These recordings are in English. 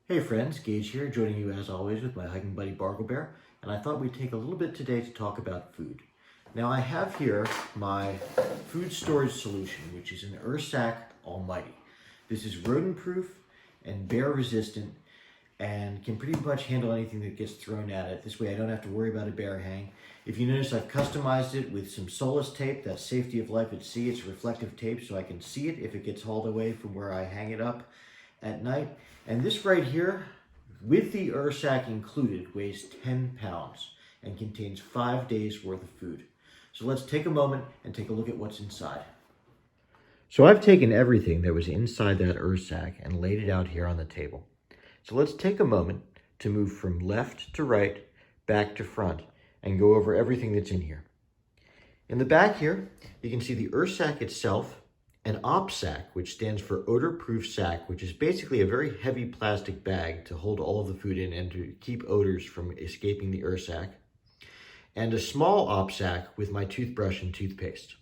Hey friends, Gage here, joining you as always with my hiking buddy Bargle Bear, and I thought we'd take a little bit today to talk about food. Now I have here my food storage solution, which is an Ursack Almighty. This is rodent proof and bear resistant and can pretty much handle anything that gets thrown at it. This way I don't have to worry about a bear hang. If you notice, I've customized it with some Solus tape, that's safety of life at sea. It's reflective tape so I can see it if it gets hauled away from where I hang it up at night. And this right here, with the Ursack included, weighs 10 pounds and contains 5 days worth of food. So let's take a moment and take a look at what's inside. So I've taken everything that was inside that Ursack and laid it out here on the table. So let's take a moment to move from left to right, back to front, and go over everything that's in here. In the back here, you can see the Ursack itself, an OPSAC, which stands for odor-proof sack, which is basically a very heavy plastic bag to hold all of the food in and to keep odors from escaping the Ursack, and a small OPSAC with my toothbrush and toothpaste.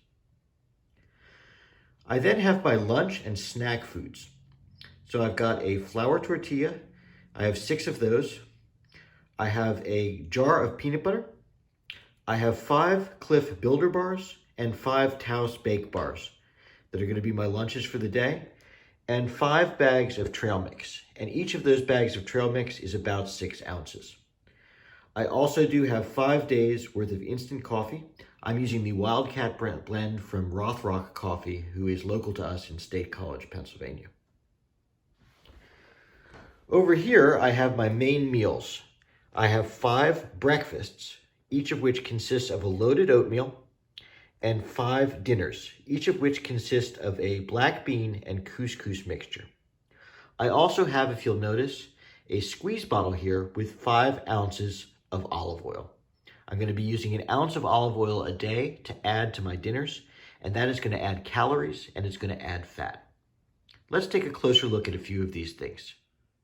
I then have my lunch and snack foods. So I've got a flour tortilla. I have 6 of those. I have a jar of peanut butter. I have 5 Cliff Builder bars and 5 Taos Bake bars that are going to be my lunches for the day, and 5 bags of trail mix. And each of those bags of trail mix is about 6 ounces. I also do have 5 days worth of instant coffee. I'm using the Wildcat blend from Rothrock Coffee, who is local to us in State College, Pennsylvania. Over here, I have my main meals. I have 5 breakfasts, each of which consists of a loaded oatmeal, and 5 dinners, each of which consist of a black bean and couscous mixture. I also have, if you'll notice, a squeeze bottle here with 5 ounces of olive oil. I'm going to be using an ounce of olive oil a day to add to my dinners, and that is going to add calories and it's going to add fat. Let's take a closer look at a few of these things.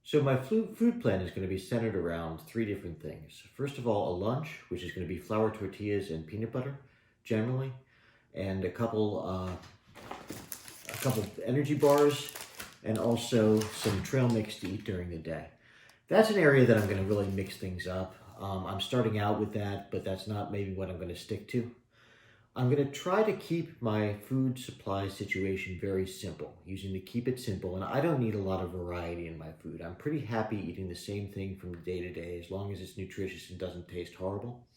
So my food plan is going to be centered around 3 different things. First of all, a lunch, which is going to be flour tortillas and peanut butter, generally, and a couple energy bars, and also some trail mix to eat during the day. That's an area that I'm going to really mix things up. I'm starting out with that, but that's not maybe what I'm going to stick to. I'm going to try to keep my food supply situation very simple, using the keep it simple, and I don't need a lot of variety in my food. I'm pretty happy eating the same thing from day to day, as long as it's nutritious and doesn't taste horrible.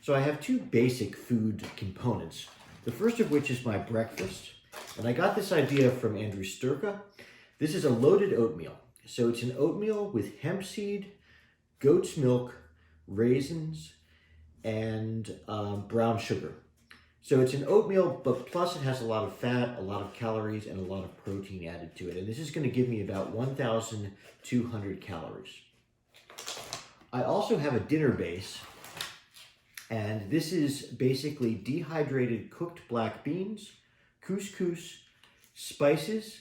So I have 2 basic food components. The first of which is my breakfast, and I got this idea from Andrew Sturka. This is a loaded oatmeal. So it's an oatmeal with hemp seed, goat's milk, raisins, and brown sugar. So it's an oatmeal, but plus it has a lot of fat, a lot of calories, and a lot of protein added to it. And this is going to give me about 1,200 calories. I also have a dinner base. And this is basically dehydrated cooked black beans, couscous, spices,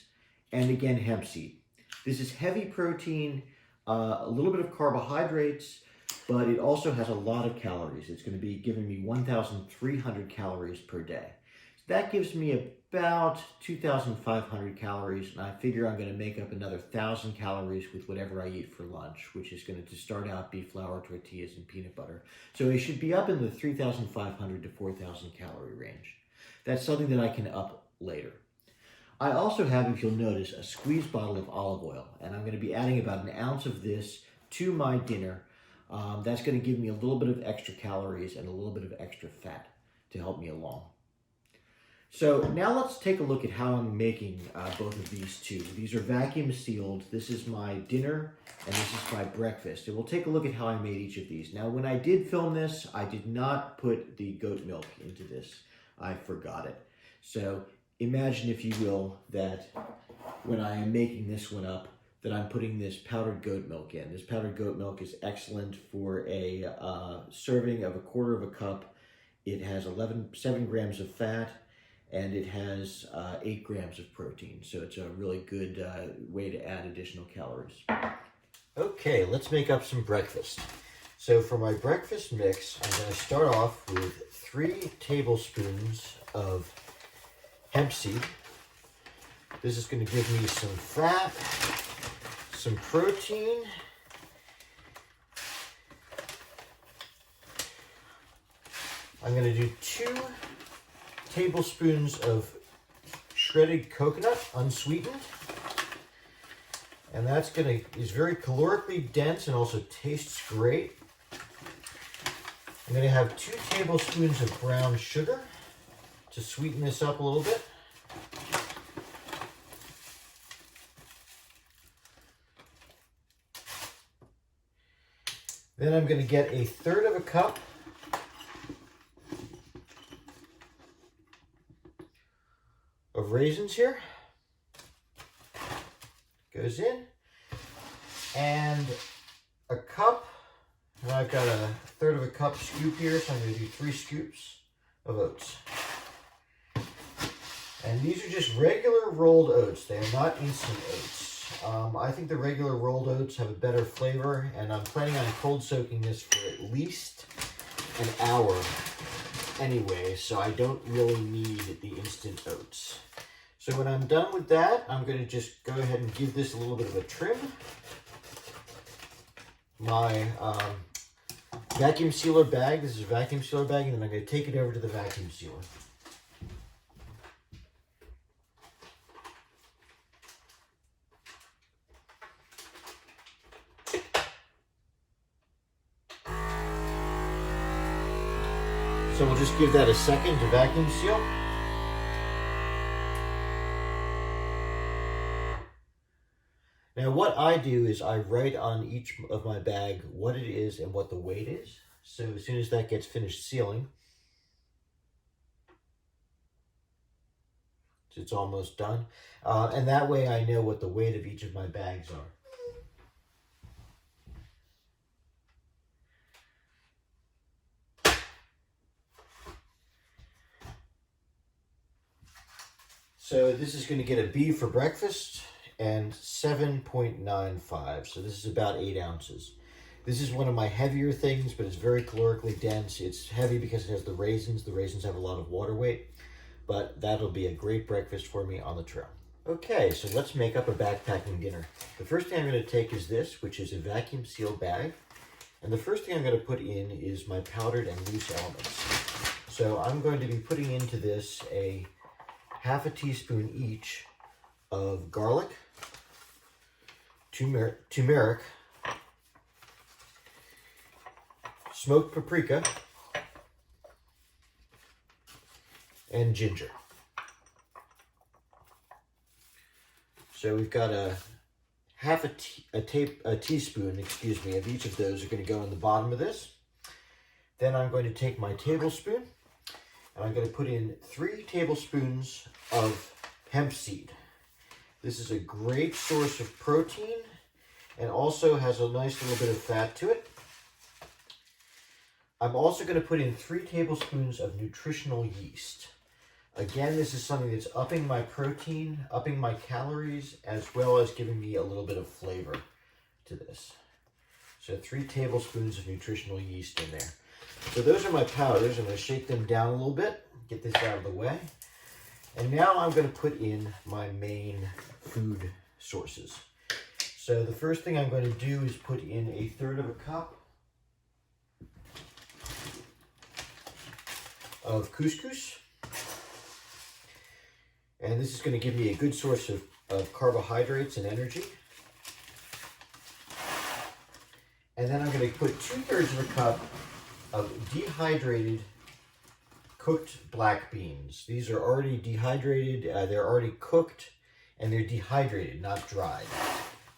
and again, hemp seed. This is heavy protein, a little bit of carbohydrates, but it also has a lot of calories. It's going to be giving me 1,300 calories per day. So that gives me about 2,500 calories, and I figure I'm going to make up another 1,000 calories with whatever I eat for lunch, which is going to start out be flour tortillas and peanut butter. So it should be up in the 3,500 to 4,000 calorie range. That's something that I can up later. I also have, if you'll notice, a squeeze bottle of olive oil, and I'm going to be adding about an ounce of this to my dinner. That's going to give me a little bit of extra calories and a little bit of extra fat to help me along. So now let's take a look at how I'm making both of these 2. These are vacuum sealed. This is my dinner and this is my breakfast. And we'll take a look at how I made each of these. Now when I did film this, I did not put the goat milk into this. I forgot it. So imagine, if you will, that when I am making this one up, that I'm putting this powdered goat milk in. This powdered goat milk is excellent for a serving of 1/4 cup. It has 7 grams of fat, and it has 8 grams of protein. So it's a really good way to add additional calories. Okay, let's make up some breakfast. So for my breakfast mix, I'm going to start off with 3 tablespoons of hemp seed. This is going to give me some fat, some protein. I'm going to do 2 tablespoons of shredded coconut, unsweetened. And that's is very calorically dense and also tastes great. I'm going to have 2 tablespoons of brown sugar to sweeten this up a little bit. Then I'm going to get 1/3 cup of raisins here. Goes in. And a cup, and I've got 1/3 cup scoop here, so I'm going to do 3 scoops of oats. And these are just regular rolled oats. They are not instant oats. I think the regular rolled oats have a better flavor, and I'm planning on cold soaking this for at least an hour anyway, so I don't really need the instant oats. So when I'm done with that, I'm going to just go ahead and give this a little bit of a trim. My vacuum sealer bag, this is a vacuum sealer bag, and then I'm going to take it over to the vacuum sealer. So we'll just give that a second to vacuum seal. Now what I do is I write on each of my bag what it is and what the weight is. So as soon as that gets finished sealing, it's almost done. And that way I know what the weight of each of my bags are. So this is going to get a B for breakfast and 7.95. So this is about 8 ounces. This is one of my heavier things, but it's very calorically dense. It's heavy because it has the raisins. The raisins have a lot of water weight, but that'll be a great breakfast for me on the trail. Okay, so let's make up a backpacking dinner. The first thing I'm going to take is this, which is a vacuum seal bag. And the first thing I'm going to put in is my powdered and loose elements. So I'm going to be putting into this a 1/2 teaspoon each of garlic, turmeric, smoked paprika, and ginger. So we've got a teaspoon, excuse me, of each of those are going to go in the bottom of this. Then I'm going to take my tablespoon and I'm going to put in 3 tablespoons of hemp seed. This is a great source of protein and also has a nice little bit of fat to it. I'm also going to put in 3 tablespoons of nutritional yeast. Again, this is something that's upping my protein, upping my calories, as well as giving me a little bit of flavor to this. So 3 tablespoons of nutritional yeast in there. So those are my powders. I'm going to shake them down a little bit, get this out of the way. And now I'm going to put in my main food sources. So the first thing I'm going to do is put in 1/3 cup of couscous. And this is going to give me a good source of carbohydrates and energy. And then I'm going to put 2/3 cup of dehydrated cooked black beans. These are already dehydrated, they're already cooked, and they're dehydrated, not dried.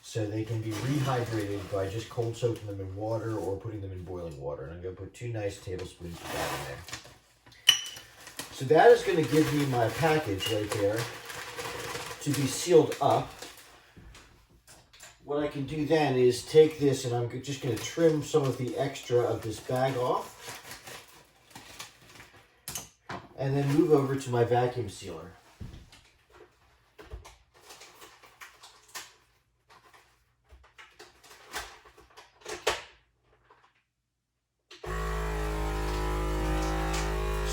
So they can be rehydrated by just cold soaking them in water or putting them in boiling water. And I'm going to put 2 nice tablespoons of that in there. So that is going to give me my package right there to be sealed up. What I can do then is take this and I'm just going to trim some of the extra of this bag off. And then move over to my vacuum sealer.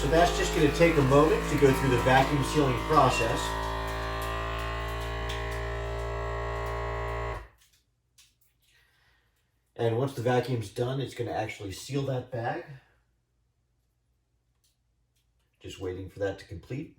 So that's just going to take a moment to go through the vacuum sealing process. And once the vacuum's done, it's going to actually seal that bag. Just waiting for that to complete.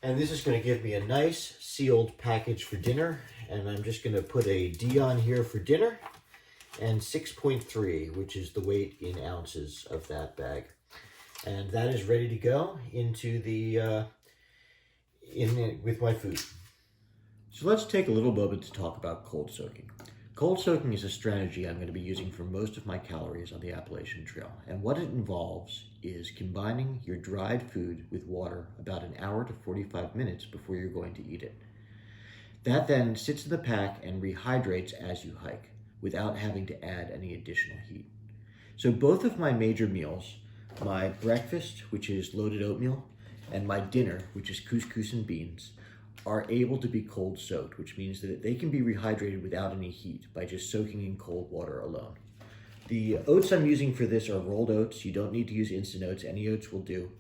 And this is going to give me a nice sealed package for dinner. And I'm just going to put a D on here for dinner and 6.3, which is the weight in ounces of that bag. And that is ready to go into the with my food. So let's take a little moment to talk about cold soaking. Cold soaking is a strategy I'm going to be using for most of my calories on the Appalachian Trail. And what it involves is combining your dried food with water about an hour to 45 minutes before you're going to eat it. That then sits in the pack and rehydrates as you hike without having to add any additional heat. So both of my major meals, my breakfast, which is loaded oatmeal, and my dinner, which is couscous and beans, are able to be cold soaked, which means that they can be rehydrated without any heat by just soaking in cold water alone. The oats I'm using for this are rolled oats. You don't need to use instant oats. Any oats will do.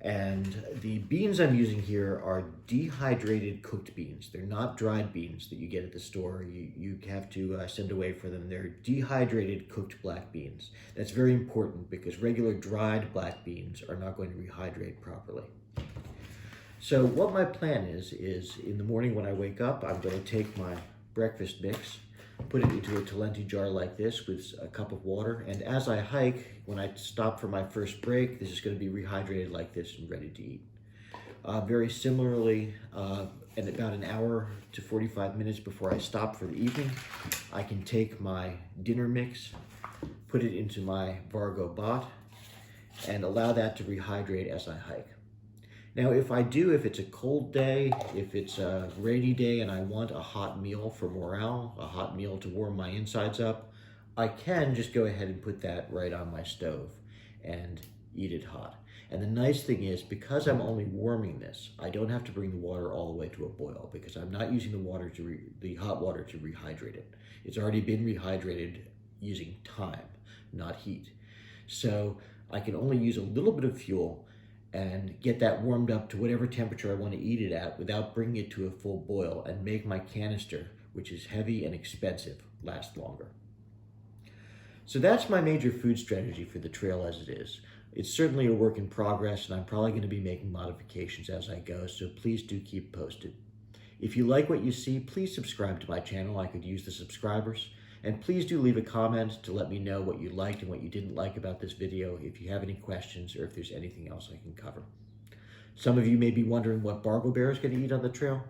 And the beans I'm using here are dehydrated cooked beans. They're not dried beans that you get at the store. You have to send away for them. They're dehydrated cooked black beans. That's very important because regular dried black beans are not going to rehydrate properly. So what my plan is in the morning when I wake up, I'm going to take my breakfast mix, put it into a Talenti jar like this with a cup of water, and as I hike, when I stop for my first break, this is going to be rehydrated like this and ready to eat. Very similarly, in about an hour to 45 minutes before I stop for the evening, I can take my dinner mix, put it into my Vargo bot, and allow that to rehydrate as I hike. Now, if it's a cold day, if it's a rainy day and I want a hot meal for morale, a hot meal to warm my insides up, I can just go ahead and put that right on my stove and eat it hot. And the nice thing is, because I'm only warming this, I don't have to bring the water all the way to a boil because I'm not using the hot water to rehydrate it. It's already been rehydrated using time, not heat. So I can only use a little bit of fuel and get that warmed up to whatever temperature I want to eat it at without bringing it to a full boil and make my canister, which is heavy and expensive, last longer. So that's my major food strategy for the trail as it is. It's certainly a work in progress and I'm probably going to be making modifications as I go, so please do keep posted. If you like what you see, please subscribe to my channel. I could use the subscribers. And please do leave a comment to let me know what you liked and what you didn't like about this video, if you have any questions or if there's anything else I can cover. Some of you may be wondering what Bargo Bear is going to eat on the trail.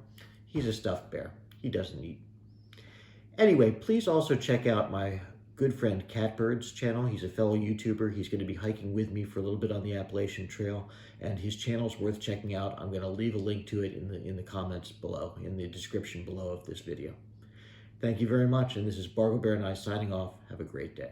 He's a stuffed bear. He doesn't eat. Anyway, please also check out my good friend Catbird's channel. He's a fellow YouTuber. He's going to be hiking with me for a little bit on the Appalachian Trail, and his channel's worth checking out. I'm going to leave a link to it in the comments below, in the description below of this video. Thank you very much, and this is Bargo Bear and I signing off. Have a great day.